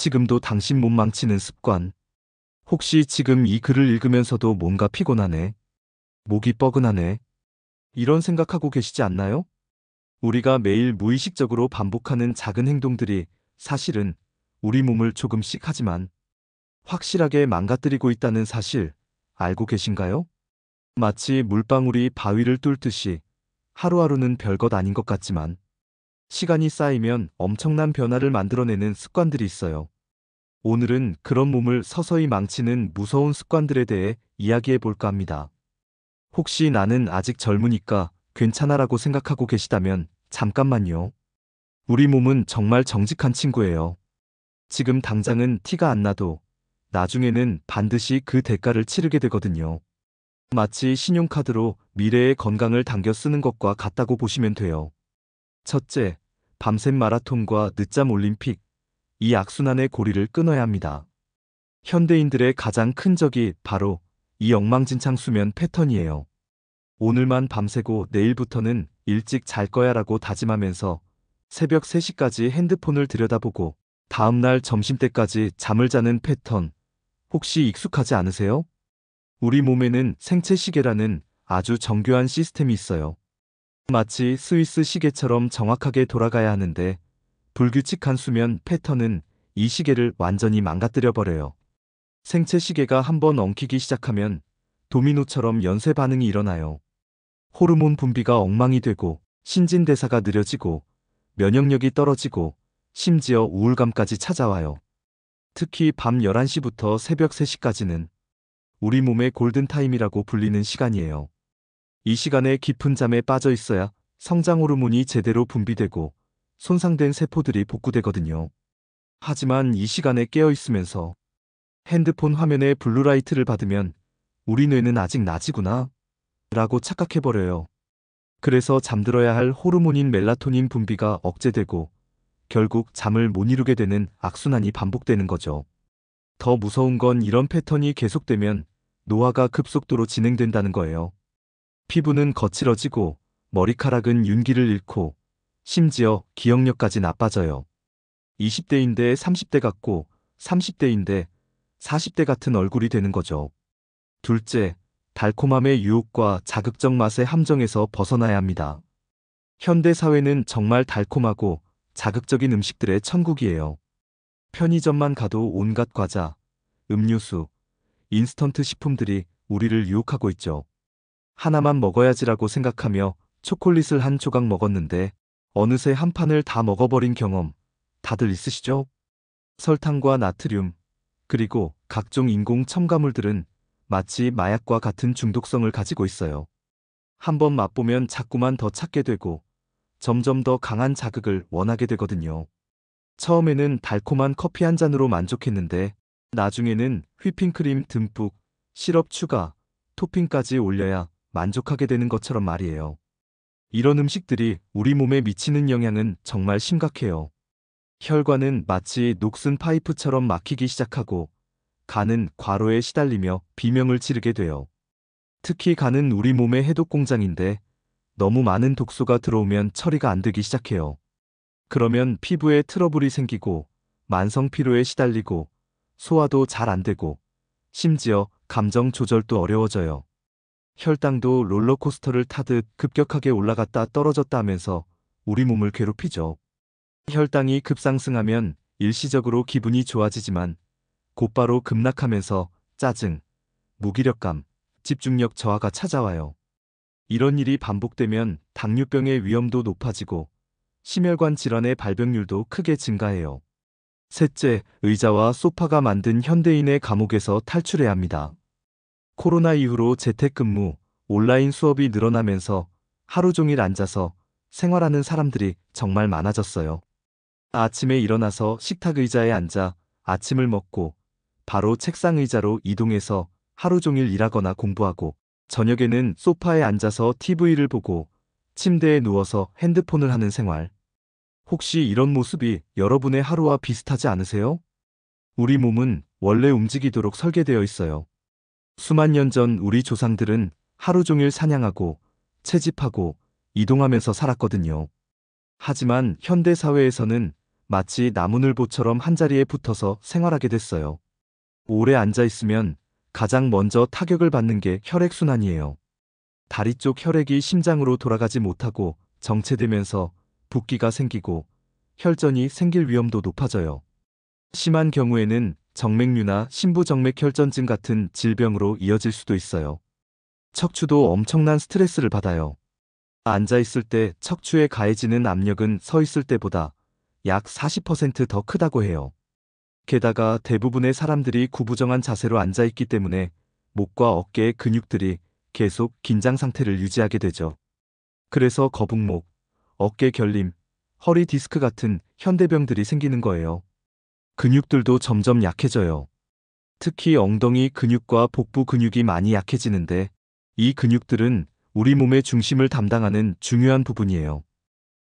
지금도 당신 몸 망치는 습관. 혹시 지금 이 글을 읽으면서도 뭔가 피곤하네, 목이 뻐근하네, 이런 생각하고 계시지 않나요? 우리가 매일 무의식적으로 반복하는 작은 행동들이 사실은 우리 몸을 조금씩 하지만 확실하게 망가뜨리고 있다는 사실 알고 계신가요? 마치 물방울이 바위를 뚫듯이 하루하루는 별것 아닌 것 같지만 시간이 쌓이면 엄청난 변화를 만들어내는 습관들이 있어요. 오늘은 그런 몸을 서서히 망치는 무서운 습관들에 대해 이야기해 볼까 합니다. 혹시 나는 아직 젊으니까 괜찮아라고 생각하고 계시다면 잠깐만요. 우리 몸은 정말 정직한 친구예요. 지금 당장은 티가 안 나도 나중에는 반드시 그 대가를 치르게 되거든요. 마치 신용카드로 미래의 건강을 당겨 쓰는 것과 같다고 보시면 돼요. 첫째, 밤샘 마라톤과 늦잠 올림픽, 이 악순환의 고리를 끊어야 합니다. 현대인들의 가장 큰 적이 바로 이 엉망진창 수면 패턴이에요. 오늘만 밤새고 내일부터는 일찍 잘 거야라고 다짐하면서 새벽 3시까지 핸드폰을 들여다보고 다음날 점심때까지 잠을 자는 패턴, 혹시 익숙하지 않으세요? 우리 몸에는 생체 시계라는 아주 정교한 시스템이 있어요. 마치 스위스 시계처럼 정확하게 돌아가야 하는데 불규칙한 수면 패턴은 이 시계를 완전히 망가뜨려 버려요. 생체 시계가 한번 엉키기 시작하면 도미노처럼 연쇄 반응이 일어나요. 호르몬 분비가 엉망이 되고 신진대사가 느려지고 면역력이 떨어지고 심지어 우울감까지 찾아와요. 특히 밤 11시부터 새벽 3시까지는 우리 몸의 골든타임이라고 불리는 시간이에요. 이 시간에 깊은 잠에 빠져 있어야 성장 호르몬이 제대로 분비되고 손상된 세포들이 복구되거든요. 하지만 이 시간에 깨어 있으면서 핸드폰 화면에 블루라이트를 받으면 우리 뇌는 아직 낮이구나 라고 착각해버려요. 그래서 잠들어야 할 호르몬인 멜라토닌 분비가 억제되고 결국 잠을 못 이루게 되는 악순환이 반복되는 거죠. 더 무서운 건 이런 패턴이 계속되면 노화가 급속도로 진행된다는 거예요. 피부는 거칠어지고 머리카락은 윤기를 잃고 심지어 기억력까지 나빠져요. 20대인데 30대 같고 30대인데 40대 같은 얼굴이 되는 거죠. 둘째, 달콤함의 유혹과 자극적 맛의 함정에서 벗어나야 합니다. 현대 사회는 정말 달콤하고 자극적인 음식들의 천국이에요. 편의점만 가도 온갖 과자, 음료수, 인스턴트 식품들이 우리를 유혹하고 있죠. 하나만 먹어야지라고 생각하며 초콜릿을 한 조각 먹었는데 어느새 한 판을 다 먹어버린 경험 다들 있으시죠? 설탕과 나트륨, 그리고 각종 인공 첨가물들은 마치 마약과 같은 중독성을 가지고 있어요. 한번 맛보면 자꾸만 더 찾게 되고 점점 더 강한 자극을 원하게 되거든요. 처음에는 달콤한 커피 한 잔으로 만족했는데 나중에는 휘핑크림 듬뿍, 시럽 추가, 토핑까지 올려야 만족하게 되는 것처럼 말이에요. 이런 음식들이 우리 몸에 미치는 영향은 정말 심각해요. 혈관은 마치 녹슨 파이프처럼 막히기 시작하고 간은 과로에 시달리며 비명을 지르게 돼요. 특히 간은 우리 몸의 해독 공장인데 너무 많은 독소가 들어오면 처리가 안 되기 시작해요. 그러면 피부에 트러블이 생기고 만성 피로에 시달리고 소화도 잘 안 되고 심지어 감정 조절도 어려워져요. 혈당도 롤러코스터를 타듯 급격하게 올라갔다 떨어졌다 하면서 우리 몸을 괴롭히죠. 혈당이 급상승하면 일시적으로 기분이 좋아지지만 곧바로 급락하면서 짜증, 무기력감, 집중력 저하가 찾아와요. 이런 일이 반복되면 당뇨병의 위험도 높아지고 심혈관 질환의 발병률도 크게 증가해요. 셋째, 의자와 소파가 만든 현대인의 감옥에서 탈출해야 합니다. 코로나 이후로 재택근무, 온라인 수업이 늘어나면서 하루 종일 앉아서 생활하는 사람들이 정말 많아졌어요. 아침에 일어나서 식탁 의자에 앉아 아침을 먹고 바로 책상 의자로 이동해서 하루 종일 일하거나 공부하고 저녁에는 소파에 앉아서 TV를 보고 침대에 누워서 핸드폰을 하는 생활. 혹시 이런 모습이 여러분의 하루와 비슷하지 않으세요? 우리 몸은 원래 움직이도록 설계되어 있어요. 수만 년 전 우리 조상들은 하루 종일 사냥하고 채집하고 이동하면서 살았거든요. 하지만 현대 사회에서는 마치 나무늘보처럼 한자리에 붙어서 생활하게 됐어요. 오래 앉아 있으면 가장 먼저 타격을 받는 게 혈액순환이에요. 다리 쪽 혈액이 심장으로 돌아가지 못하고 정체되면서 붓기가 생기고 혈전이 생길 위험도 높아져요. 심한 경우에는 정맥류나 심부정맥혈전증 같은 질병으로 이어질 수도 있어요. 척추도 엄청난 스트레스를 받아요. 앉아 있을 때 척추에 가해지는 압력은 서 있을 때보다 약 40% 더 크다고 해요. 게다가 대부분의 사람들이 구부정한 자세로 앉아 있기 때문에 목과 어깨의 근육들이 계속 긴장 상태를 유지하게 되죠. 그래서 거북목, 어깨 결림, 허리 디스크 같은 현대병들이 생기는 거예요. 근육들도 점점 약해져요. 특히 엉덩이 근육과 복부 근육이 많이 약해지는데 이 근육들은 우리 몸의 중심을 담당하는 중요한 부분이에요.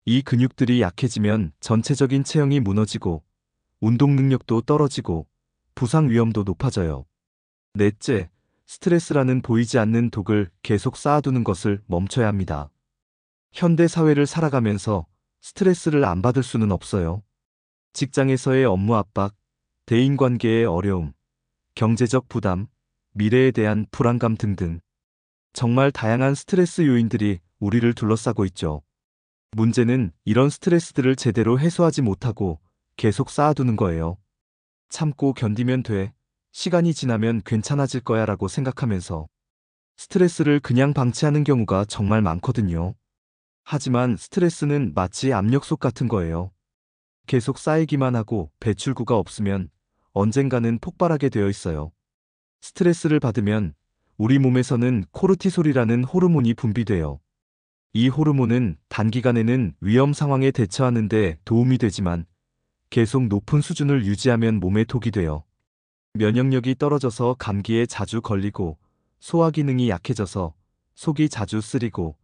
이 근육들이 약해지면 전체적인 체형이 무너지고 운동 능력도 떨어지고 부상 위험도 높아져요. 넷째, 스트레스라는 보이지 않는 독을 계속 쌓아두는 것을 멈춰야 합니다. 현대 사회를 살아가면서 스트레스를 안 받을 수는 없어요. 직장에서의 업무 압박, 대인관계의 어려움, 경제적 부담, 미래에 대한 불안감 등등. 정말 다양한 스트레스 요인들이 우리를 둘러싸고 있죠. 문제는 이런 스트레스들을 제대로 해소하지 못하고 계속 쌓아두는 거예요. 참고 견디면 돼. 시간이 지나면 괜찮아질 거야 라고 생각하면서 스트레스를 그냥 방치하는 경우가 정말 많거든요. 하지만 스트레스는 마치 압력솥 같은 거예요. 계속 쌓이기만 하고 배출구가 없으면 언젠가는 폭발하게 되어 있어요. 스트레스를 받으면 우리 몸에서는 코르티솔이라는 호르몬이 분비돼요. 이 호르몬은 단기간에는 위험 상황에 대처하는 데 도움이 되지만 계속 높은 수준을 유지하면 몸에 독이 돼요. 면역력이 떨어져서 감기에 자주 걸리고 소화 기능이 약해져서 속이 자주 쓰리고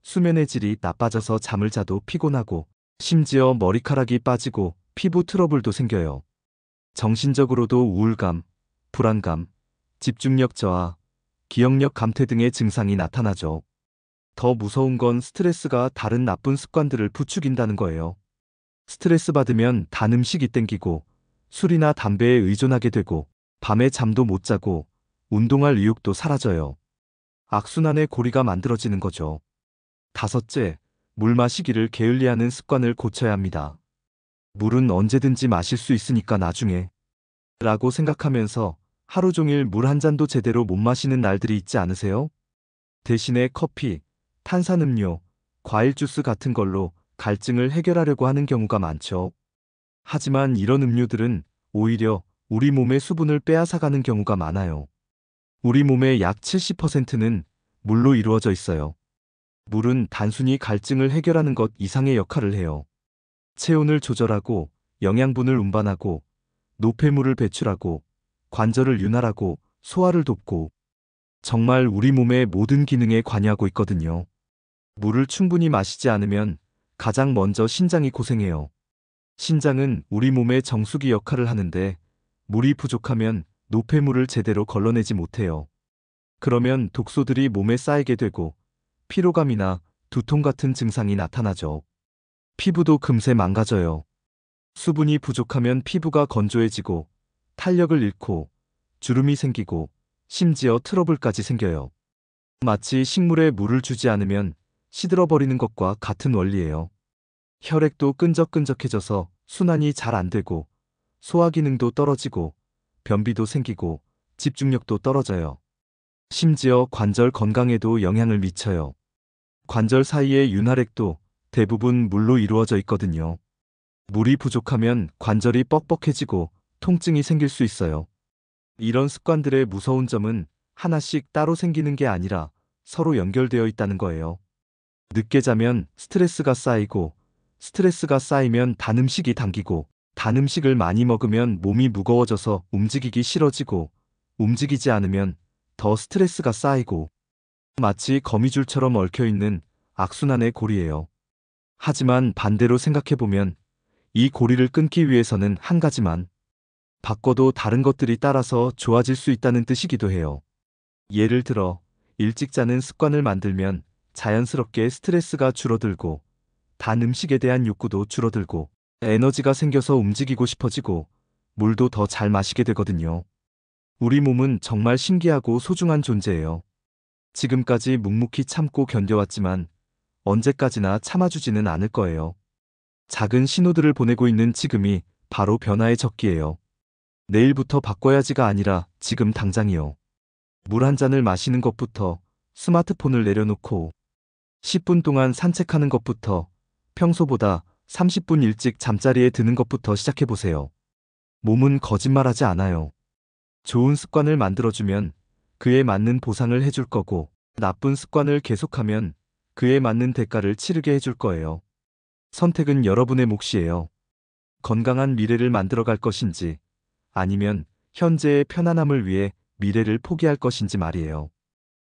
수면의 질이 나빠져서 잠을 자도 피곤하고 심지어 머리카락이 빠지고 피부 트러블도 생겨요. 정신적으로도 우울감, 불안감, 집중력 저하, 기억력 감퇴 등의 증상이 나타나죠. 더 무서운 건 스트레스가 다른 나쁜 습관들을 부추긴다는 거예요. 스트레스 받으면 단 음식이 땡기고 술이나 담배에 의존하게 되고 밤에 잠도 못 자고 운동할 의욕도 사라져요. 악순환의 고리가 만들어지는 거죠. 다섯째, 물 마시기를 게을리하는 습관을 고쳐야 합니다. 물은 언제든지 마실 수 있으니까 나중에 라고 생각하면서 하루 종일 물 한 잔도 제대로 못 마시는 날들이 있지 않으세요? 대신에 커피, 탄산음료, 과일 주스 같은 걸로 갈증을 해결하려고 하는 경우가 많죠. 하지만 이런 음료들은 오히려 우리 몸의 수분을 빼앗아가는 경우가 많아요. 우리 몸의 약 70%는 물로 이루어져 있어요. 물은 단순히 갈증을 해결하는 것 이상의 역할을 해요. 체온을 조절하고 영양분을 운반하고 노폐물을 배출하고 관절을 윤활하고 소화를 돕고 정말 우리 몸의 모든 기능에 관여하고 있거든요. 물을 충분히 마시지 않으면 가장 먼저 신장이 고생해요. 신장은 우리 몸의 정수기 역할을 하는데 물이 부족하면 노폐물을 제대로 걸러내지 못해요. 그러면 독소들이 몸에 쌓이게 되고 피로감이나 두통 같은 증상이 나타나죠. 피부도 금세 망가져요. 수분이 부족하면 피부가 건조해지고 탄력을 잃고 주름이 생기고 심지어 트러블까지 생겨요. 마치 식물에 물을 주지 않으면 시들어버리는 것과 같은 원리예요. 혈액도 끈적끈적해져서 순환이 잘 안 되고 소화 기능도 떨어지고 변비도 생기고 집중력도 떨어져요. 심지어 관절 건강에도 영향을 미쳐요. 관절 사이의 윤활액도 대부분 물로 이루어져 있거든요. 물이 부족하면 관절이 뻑뻑해지고 통증이 생길 수 있어요. 이런 습관들의 무서운 점은 하나씩 따로 생기는 게 아니라 서로 연결되어 있다는 거예요. 늦게 자면 스트레스가 쌓이고 스트레스가 쌓이면 단 음식이 당기고 단 음식을 많이 먹으면 몸이 무거워져서 움직이기 싫어지고 움직이지 않으면 더 스트레스가 쌓이고 마치 거미줄처럼 얽혀있는 악순환의 고리예요. 하지만 반대로 생각해보면 이 고리를 끊기 위해서는 한 가지만 바꿔도 다른 것들이 따라서 좋아질 수 있다는 뜻이기도 해요. 예를 들어 일찍 자는 습관을 만들면 자연스럽게 스트레스가 줄어들고 단 음식에 대한 욕구도 줄어들고 에너지가 생겨서 움직이고 싶어지고 물도 더 잘 마시게 되거든요. 우리 몸은 정말 신기하고 소중한 존재예요. 지금까지 묵묵히 참고 견뎌왔지만 언제까지나 참아주지는 않을 거예요. 작은 신호들을 보내고 있는 지금이 바로 변화의 적기예요. 내일부터 바꿔야지가 아니라 지금 당장이요. 물 한 잔을 마시는 것부터, 스마트폰을 내려놓고 10분 동안 산책하는 것부터, 평소보다 30분 일찍 잠자리에 드는 것부터 시작해보세요. 몸은 거짓말하지 않아요. 좋은 습관을 만들어주면 그에 맞는 보상을 해줄 거고, 나쁜 습관을 계속하면 그에 맞는 대가를 치르게 해줄 거예요. 선택은 여러분의 몫이에요. 건강한 미래를 만들어갈 것인지, 아니면 현재의 편안함을 위해 미래를 포기할 것인지 말이에요.